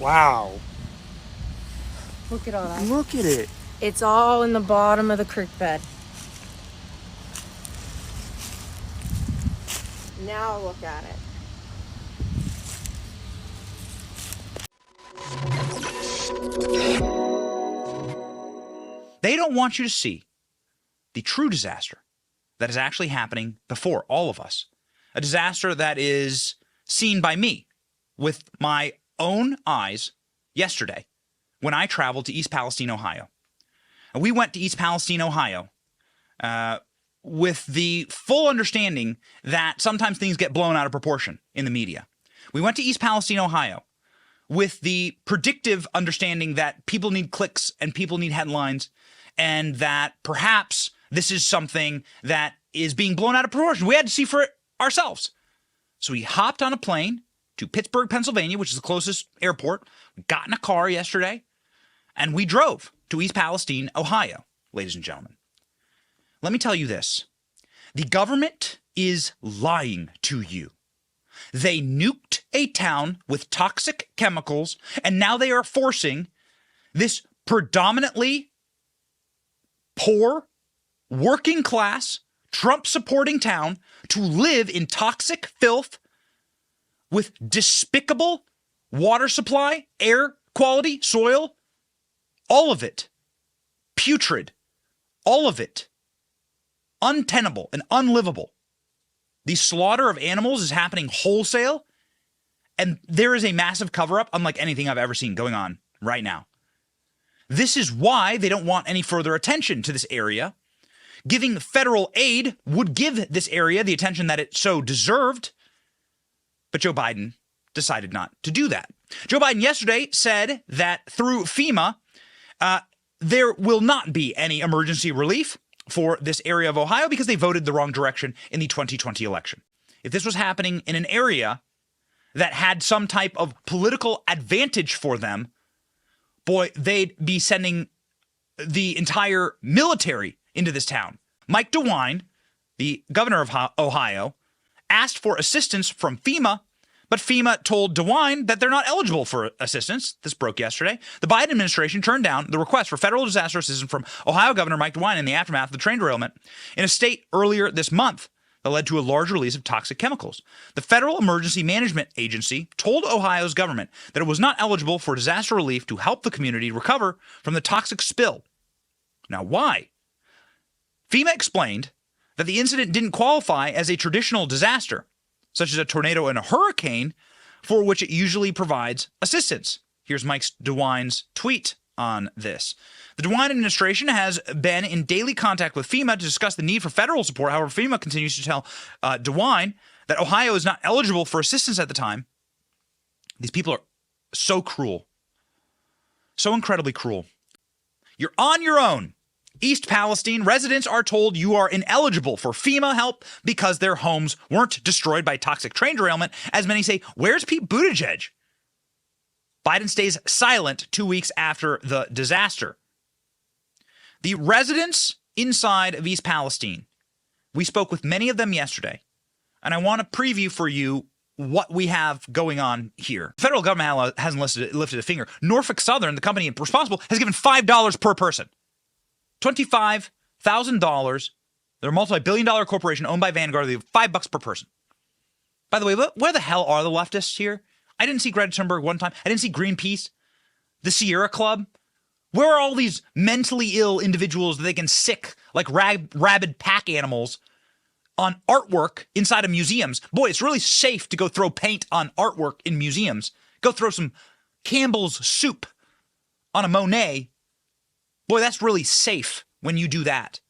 Wow. Look at all that. Look at it. It's all in the bottom of the creek bed. Now look at it. They don't want you to see the true disaster that is actually happening before all of us. A disaster that is seen by me with my own eyes yesterday when I traveled to East Palestine, Ohio. And we went to East Palestine, Ohio, with the full understanding that sometimes things get blown out of proportion in the media. We went to East Palestine, Ohio, with the predictive understanding that people need clicks and people need headlines, and that perhaps this is something that is being blown out of proportion. We had to see for it ourselves. So we hopped on a plane to Pittsburgh, Pennsylvania, which is the closest airport. We got in a car yesterday, and we drove to East Palestine, Ohio, ladies and gentlemen. Let me tell you this. The government is lying to you. They nuked a town with toxic chemicals, and now they are forcing this predominantly poor, working class, Trump-supporting town to live in toxic filth with despicable water supply, air quality, soil, all of it putrid, all of it untenable and unlivable. The slaughter of animals is happening wholesale, and there is a massive cover-up unlike anything I've ever seen going on right now. This is why they don't want any further attention to this area. Giving federal aid would give this area the attention that it so deserved, but Joe Biden decided not to do that. Joe Biden yesterday said that through FEMA, there will not be any emergency relief for this area of Ohio because they voted the wrong direction in the 2020 election. If this was happening in an area that had some type of political advantage for them, boy, they'd be sending the entire military into this town. Mike DeWine, the governor of Ohio, asked for assistance from FEMA, but FEMA told DeWine that they're not eligible for assistance. This broke yesterday. The Biden administration turned down the request for federal disaster assistance from Ohio Governor Mike DeWine in the aftermath of the train derailment in a state earlier this month that led to a large release of toxic chemicals. The Federal Emergency Management Agency told Ohio's government that it was not eligible for disaster relief to help the community recover from the toxic spill. Now, why? FEMA explained that the incident didn't qualify as a traditional disaster, such as a tornado and a hurricane, for which it usually provides assistance. Here's Mike DeWine's tweet on this. The DeWine administration has been in daily contact with FEMA to discuss the need for federal support. However, FEMA continues to tell DeWine that Ohio is not eligible for assistance at the time. These people are so cruel, so incredibly cruel. You're on your own. East Palestine residents are told you are ineligible for FEMA help because their homes weren't destroyed by toxic train derailment. As many say, where's Pete Buttigieg? Biden stays silent 2 weeks after the disaster. The residents inside of East Palestine, we spoke with many of them yesterday, and I want to preview for you what we have going on here. The federal government hasn't lifted a finger. Norfolk Southern, the company responsible, has given $5 per person. $25,000. They're a multi-billion-dollar corporation owned by Vanguard. They have $5 per person. By the way, where the hell are the leftists here? I didn't see Greta Thunberg one time. I didn't see Greenpeace, the Sierra Club. Where are all these mentally ill individuals that they can sick like rabid pack animals on artwork inside of museums? Boy, it's really safe to go throw paint on artwork in museums. Go throw some Campbell's soup on a Monet. Boy, that's really safe when you do that.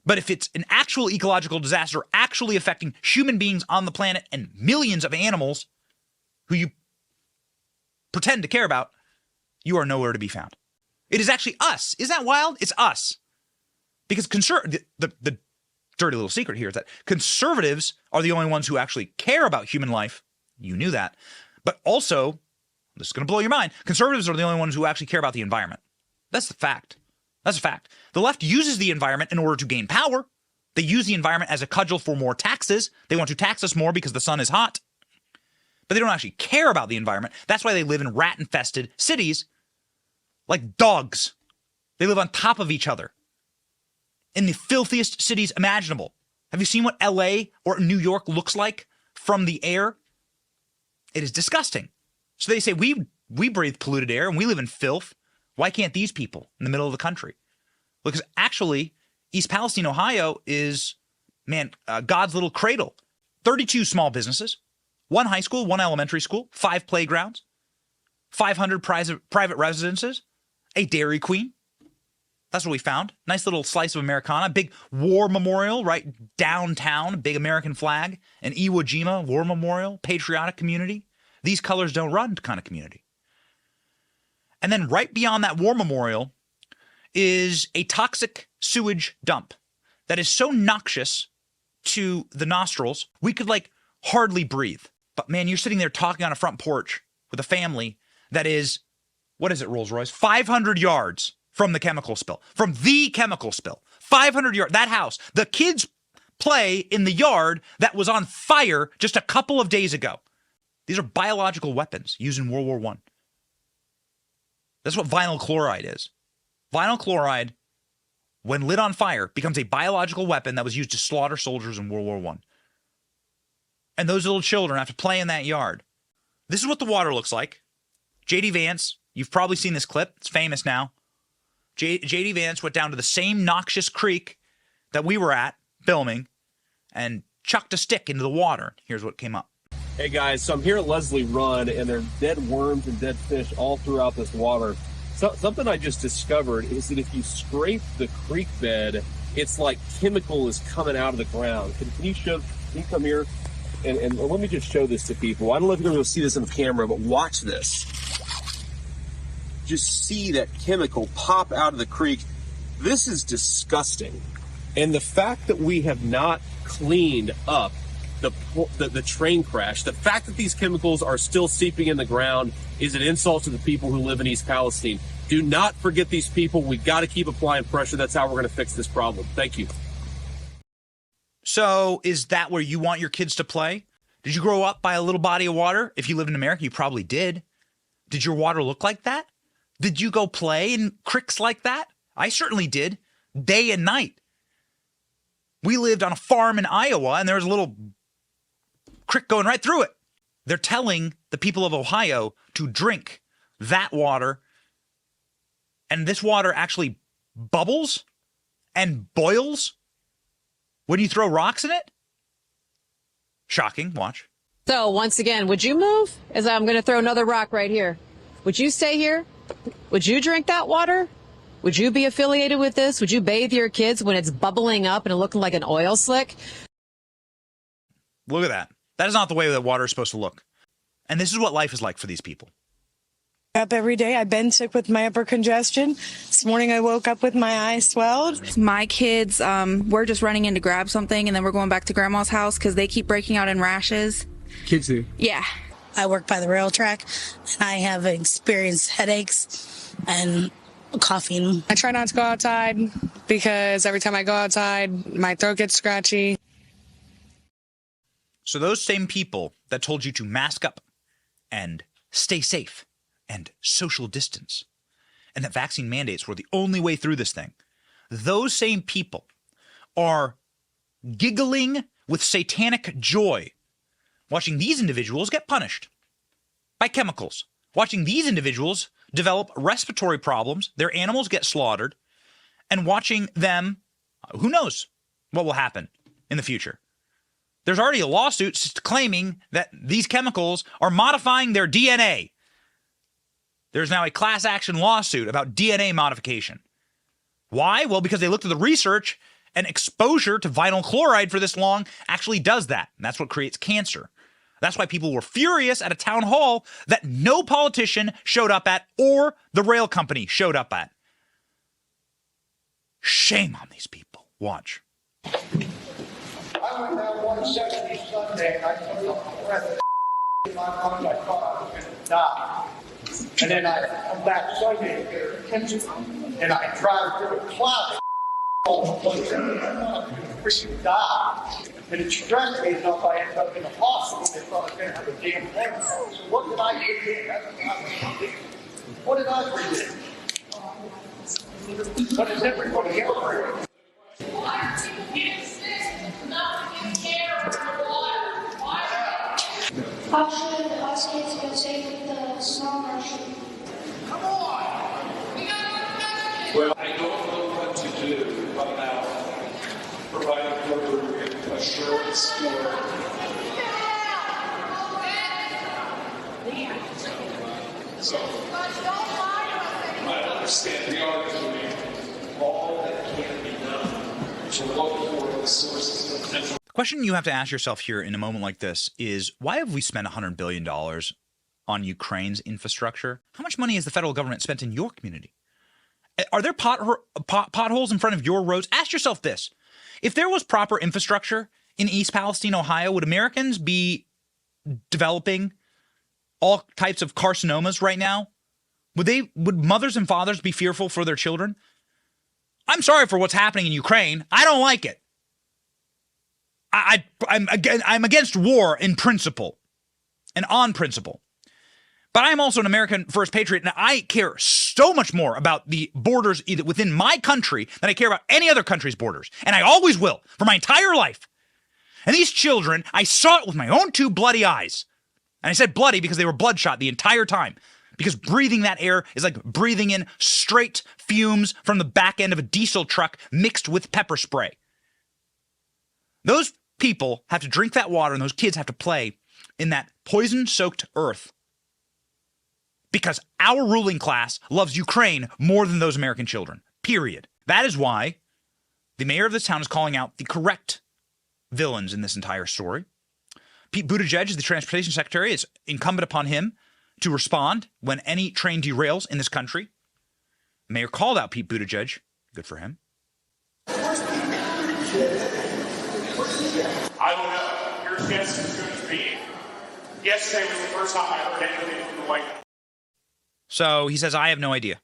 But if it's an actual ecological disaster actually affecting human beings on the planet and millions of animals who you pretend to care about, you are nowhere to be found. It is actually us. Isn't that wild? It's us. Because the dirty little secret here is that conservatives are the only ones who actually care about human life. You knew that. But also, this is going to blow your mind, conservatives are the only ones who actually care about the environment. That's the fact. That's a fact. The left uses the environment in order to gain power. They use the environment as a cudgel for more taxes. They want to tax us more because the sun is hot. but they don't actually care about the environment. That's why they live in rat-infested cities like dogs. They live on top of each other in the filthiest cities imaginable. Have you seen what LA or New York looks like from the air? It is disgusting. So they say, we breathe polluted air and we live in filth. Why can't these people in the middle of the country? Because actually, East Palestine, Ohio is, God's little cradle. 32 small businesses, 1 high school, 1 elementary school, 5 playgrounds, 500 private residences, a Dairy Queen. That's what we found. Nice little slice of Americana. Big war memorial right downtown. Big American flag. An Iwo Jima war memorial. Patriotic community. These colors don't run kind of community. And then right beyond that war memorial is a toxic sewage dump that is so noxious to the nostrils, we could hardly breathe. But man, you're sitting there talking on a front porch with a family that is, what is it, Rolls-Royce? 500 yards from the chemical spill. From the chemical spill. 500 yards. That house. The kids play in the yard that was on fire just a couple of days ago. These are biological weapons used in World War I. That's what vinyl chloride is. Vinyl chloride, when lit on fire, becomes a biological weapon that was used to slaughter soldiers in World War I. And those little children have to play in that yard. This is what the water looks like. J.D. Vance, you've probably seen this clip. It's famous now. J.D. Vance went down to the same noxious creek that we were at filming and chucked a stick into the water. Here's what came up. Hey guys, so I'm here at Leslie Run, and there are dead worms and dead fish all throughout this water. So, something I just discovered is that if you scrape the creek bed, it's like chemical is coming out of the ground. Can you come here? And let me just show this to people. I don't know if you're going to see this on camera, but watch this. Just see that chemical pop out of the creek. This is disgusting. And the fact that we have not cleaned up the train crash, the fact that these chemicals are still seeping in the ground is an insult to the people who live in East Palestine. Do not forget these people. We've got to keep applying pressure. That's how we're going to fix this problem. Thank you. So is that where you want your kids to play? Did you grow up by a little body of water? If you lived in America, you probably did. Did your water look like that? Did you go play in creeks like that? I certainly did, day and night. We lived on a farm in Iowa, and there was a little creek going right through it. They're telling the people of Ohio to drink that water, and this water actually bubbles and boils when you throw rocks in it? Shocking. Watch. So once again, would you move? As I'm going to throw another rock right here. Would you stay here? Would you drink that water? Would you be affiliated with this? Would you bathe your kids when it's bubbling up and looking like an oil slick? Look at that. That is not the way that water is supposed to look. And this is what life is like for these people. Up every day. I've been sick with my upper congestion. This morning I woke up with my eyes swelled. My kids, we're just running in to grab something, and then we're going back to grandma's house because they keep breaking out in rashes. Kids do? Yeah. I work by the rail track, and I have experienced headaches and coughing. I try not to go outside because every time I go outside, my throat gets scratchy. So those same people that told you to mask up and stay safe and social distance, and that vaccine mandates were the only way through this thing, those same people are giggling with satanic joy watching these individuals get punished by chemicals, watching these individuals develop respiratory problems, their animals get slaughtered, and watching them, who knows what will happen in the future. There's already a lawsuit claiming that these chemicals are modifying their DNA. There's now a class action lawsuit about DNA modification. Why? Well, because they looked at the research, and exposure to vinyl chloride for this long actually does that. And that's what creates cancer. That's why people were furious at a town hall that no politician showed up at or the rail company showed up at. Shame on these people. Watch. I went down 170 Sunday and I took a breath in my lungs. I thought I was going to die. And then I come back Sunday to get her attention, and I drive through a cloud all the place. I thought I was going to freaking die. And it stressed me enough I ended up in the hospital. They thought I was going to have a damn heart attack. So what did I forget? That's what did I forget? What does everybody else forget? Why are people getting sick not to get care of their water? Why? How should us kids feel safe with the small marshal? Come on! We got one question! Well, I don't know what to do about providing further assurance or so I understand we are doing all that can be done to look for the sources of potential. The question you have to ask yourself here in a moment like this is, why have we spent $100 billion on Ukraine's infrastructure? How much money has the federal government spent in your community? Are there potholes in front of your roads? Ask yourself this. If there was proper infrastructure in East Palestine, Ohio, would Americans be developing all types of carcinomas right now? Would mothers and fathers be fearful for their children? I'm sorry for what's happening in Ukraine. I don't like it. I'm against war in principle and on principle. But I'm also an American first patriot, and I care so much more about the borders either within my country than I care about any other country's borders. And I always will for my entire life. And these children, I saw it with my own two bloody eyes. And I said bloody because they were bloodshot the entire time. Because breathing that air is like breathing in straight fumes from the back end of a diesel truck mixed with pepper spray. Those people have to drink that water, and those kids have to play in that poison-soaked earth. Because our ruling class loves Ukraine more than those American children. Period. That is why the mayor of this town is calling out the correct villains in this entire story. Pete Buttigieg is the transportation secretary. It's incumbent upon him to respond when any train derails in this country. The mayor called out Pete Buttigieg. Good for him. I don't know. Your guess is as good as me. Yesterday was the first time I heard anything from the White House. So he says, I have no idea.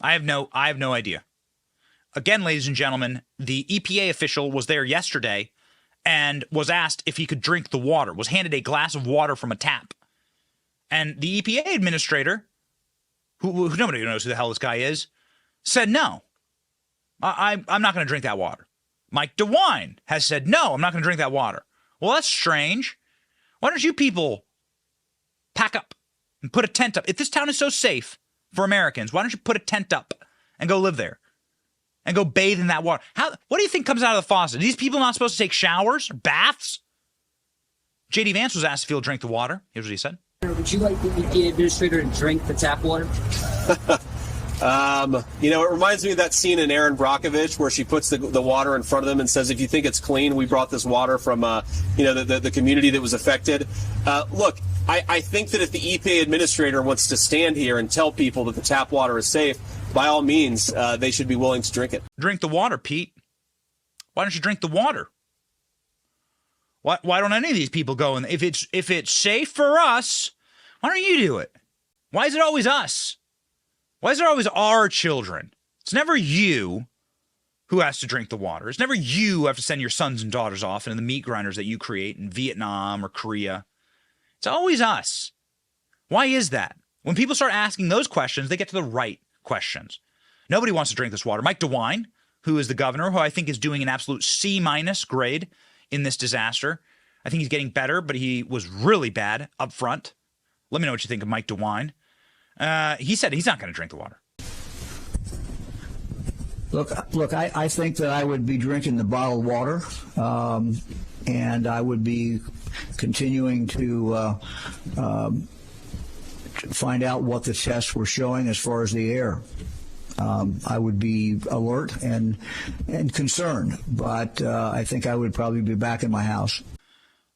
I have no idea. Again, ladies and gentlemen, the EPA official was there yesterday and was asked if he could drink the water, was handed a glass of water from a tap. And the EPA administrator, who nobody knows who the hell this guy is, said, no, I'm not going to drink that water. Mike DeWine has said, no, I'm not going to drink that water. Well, that's strange. Why don't you people pack up and put a tent up? If this town is so safe for Americans, why don't you put a tent up and go live there and go bathe in that water? What do you think comes out of the faucet? Are these people not supposed to take showers or baths? J.D. Vance was asked if he'll drink the water. Here's what he said. Would you like the EPA administrator to drink the tap water? It reminds me of that scene in Erin Brockovich where she puts the water in front of them and says, if you think it's clean, we brought this water from, the community that was affected. Look, I think that if the EPA administrator wants to stand here and tell people that the tap water is safe, by all means, they should be willing to drink it. Drink the water, Pete. Why don't you drink the water? Why don't any of these people go? And if it's safe for us, why don't you do it? Why is it always us? Why is it always our children? It's never you who has to drink the water. It's never you who have to send your sons and daughters off into the meat grinders that you create in Vietnam or Korea. It's always us. Why is that? When people start asking those questions, they get to the right questions. Nobody wants to drink this water. Mike DeWine, who is the governor, who I think is doing an absolute C- grade in this disaster. I think he's getting better, but he was really bad up front. Let me know what you think of Mike DeWine. He said he's not going to drink the water. Look, I think that I would be drinking the bottled water, and I would be continuing to find out what the tests were showing as far as the air. I would be alert and concerned, but I think I would probably be back in my house.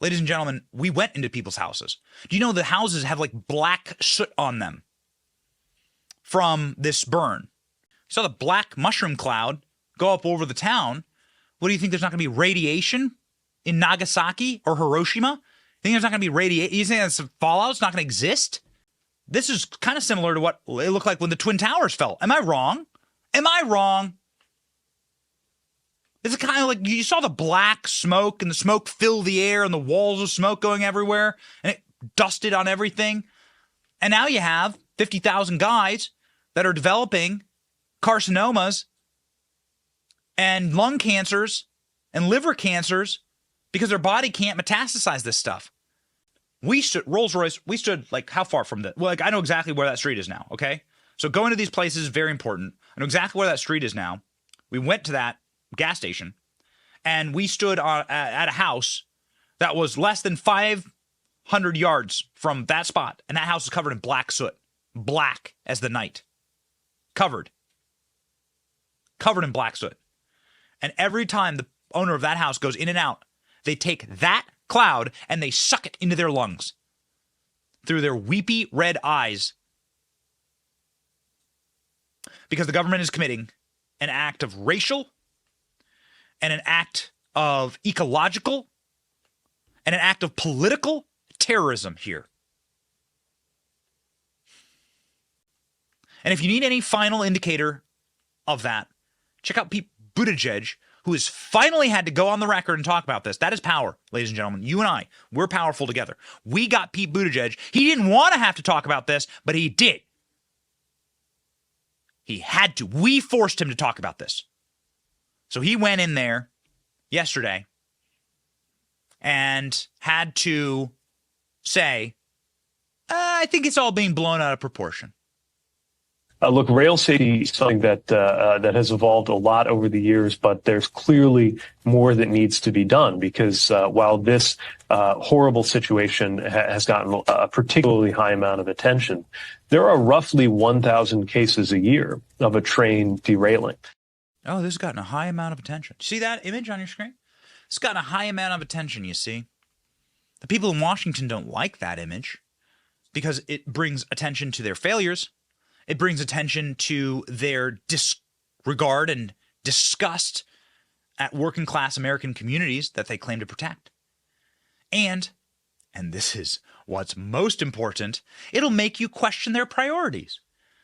Ladies and gentlemen, we went into people's houses. Do you know the houses have like black soot on them from this burn? You saw the black mushroom cloud go up over the town. What do you think? There's not going to be radiation in Nagasaki or Hiroshima? You think there's not going to be radiation? You think that's fallout's not going to exist? This is kind of similar to what it looked like when the Twin Towers fell. Am I wrong? Am I wrong? It's kind of like you saw the black smoke and the smoke fill the air and the walls of smoke going everywhere and it dusted on everything. And now you have 50,000 guys that are developing carcinomas and lung cancers and liver cancers because their body can't metastasize this stuff. We stood, Rolls-Royce, we stood like how far from the, well, like I know exactly where that street is now, okay? So going to these places is very important. I know exactly where that street is now. We went to that gas station and we stood at a house that was less than 500 yards from that spot. And that house is covered in black soot, black as the night, covered in black soot. And every time the owner of that house goes in and out, they take that cloud and they suck it into their lungs through their weepy red eyes because the government is committing an act of racial and an act of ecological and an act of political terrorism here. And if you need any final indicator of that, check out Pete Buttigieg, who has finally had to go on the record and talk about this. That is power, ladies and gentlemen. You and I, we're powerful together. We got Pete Buttigieg. He didn't want to have to talk about this, but he did. He had to. We forced him to talk about this. So he went in there yesterday and had to say, I think it's all being blown out of proportion. Look, rail safety is something that has evolved a lot over the years, but there's clearly more that needs to be done because while this horrible situation has gotten a particularly high amount of attention, there are roughly 1,000 cases a year of a train derailing. Oh, this has gotten a high amount of attention. See that image on your screen? It's gotten a high amount of attention, you see. The people in Washington don't like that image because it brings attention to their failures. It brings attention to their disregard and disgust at working class American communities that they claim to protect. And this is what's most important, it'll make you question their priorities.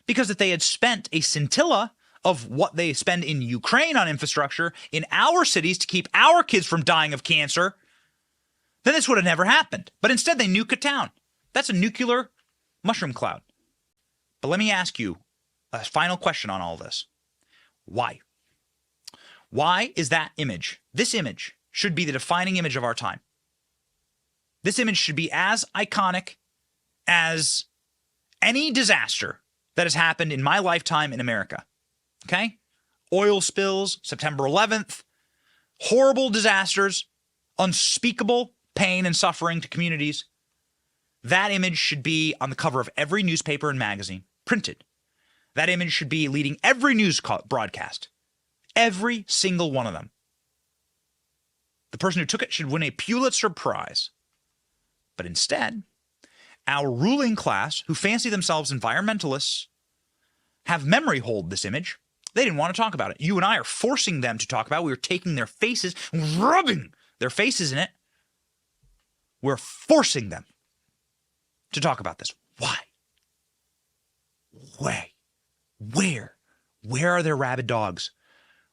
Because if they had spent a scintilla of what they spend in Ukraine on infrastructure in our cities to keep our kids from dying of cancer, then this would have never happened. But instead they nuke a town. That's a nuclear mushroom cloud. But let me ask you a final question on all this. Why? Why is that image, this image, should be the defining image of our time? This image should be as iconic as any disaster that has happened in my lifetime in America. Okay? Oil spills, September 11th, horrible disasters, unspeakable pain and suffering to communities. That image should be on the cover of every newspaper and magazine, printed. That image should be leading every news broadcast, every single one of them. The person who took it should win a Pulitzer Prize. But instead, our ruling class, who fancy themselves environmentalists, have memory hold this image. They didn't want to talk about it. You and I are forcing them to talk about it. We are taking their faces, rubbing their faces in it. We're forcing them to talk about this. Why? Where? Where are their rabid dogs?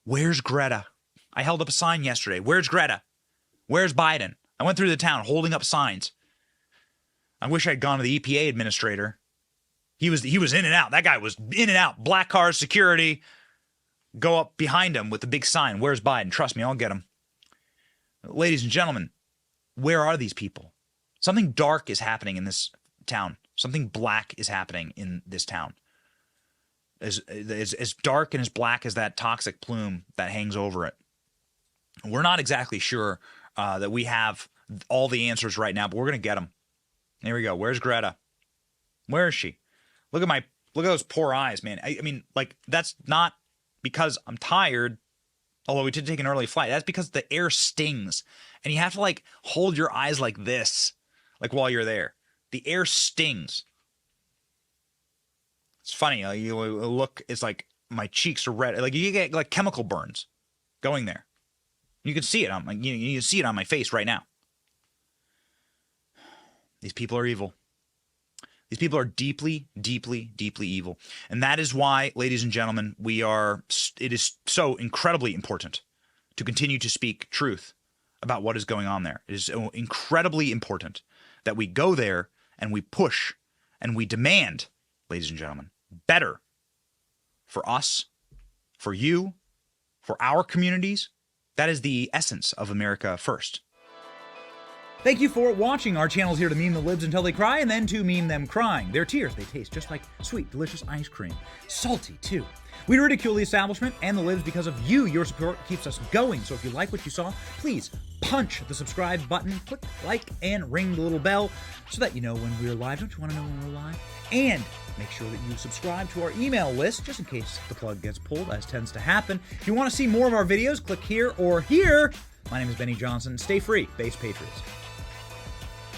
Where's Greta? I held up a sign yesterday. Where's Greta? Where's Biden? I went through the town holding up signs. I wish I'd gone to the EPA administrator. He was in and out. That guy was in and out. Black cars, security. Go up behind him with the big sign. Where's Biden? Trust me, I'll get him. Ladies and gentlemen, where are these people? Something dark is happening in this town. Something black is happening in this town. As dark and as black as that toxic plume that hangs over it. We're not exactly sure that we have all the answers right now, but we're going to get them. Here we go. Where's Greta? Where is she? Look at those poor eyes, man. I mean, like, that's not because I'm tired, although we did take an early flight. That's because the air stings. And you have to, like, hold your eyes like this, like, while you're there. The air stings. It's funny. You look, it's like my cheeks are red. Like, you get, like, chemical burns going there. You can see it on you can see it on my face right now. These people are evil. These people are deeply, deeply, deeply evil. And that is why, ladies and gentlemen, it is so incredibly important to continue to speak truth about what is going on there. It is incredibly important that we go there and we push and we demand, ladies and gentlemen, better for us, for you, for our communities. That is the essence of America First. Thank you for watching. Our channel is here to meme the libs until they cry and then to meme them crying. Their tears, they taste just like sweet, delicious ice cream. Salty, too. We ridicule the establishment and the libs because of you. Your support keeps us going. So if you like what you saw, please punch the subscribe button, click like, and ring the little bell so that you know when we're live. Don't you want to know when we're live? And make sure that you subscribe to our email list just in case the plug gets pulled, as tends to happen. If you want to see more of our videos, click here or here. My name is Benny Johnson. Stay free, Base Patriots.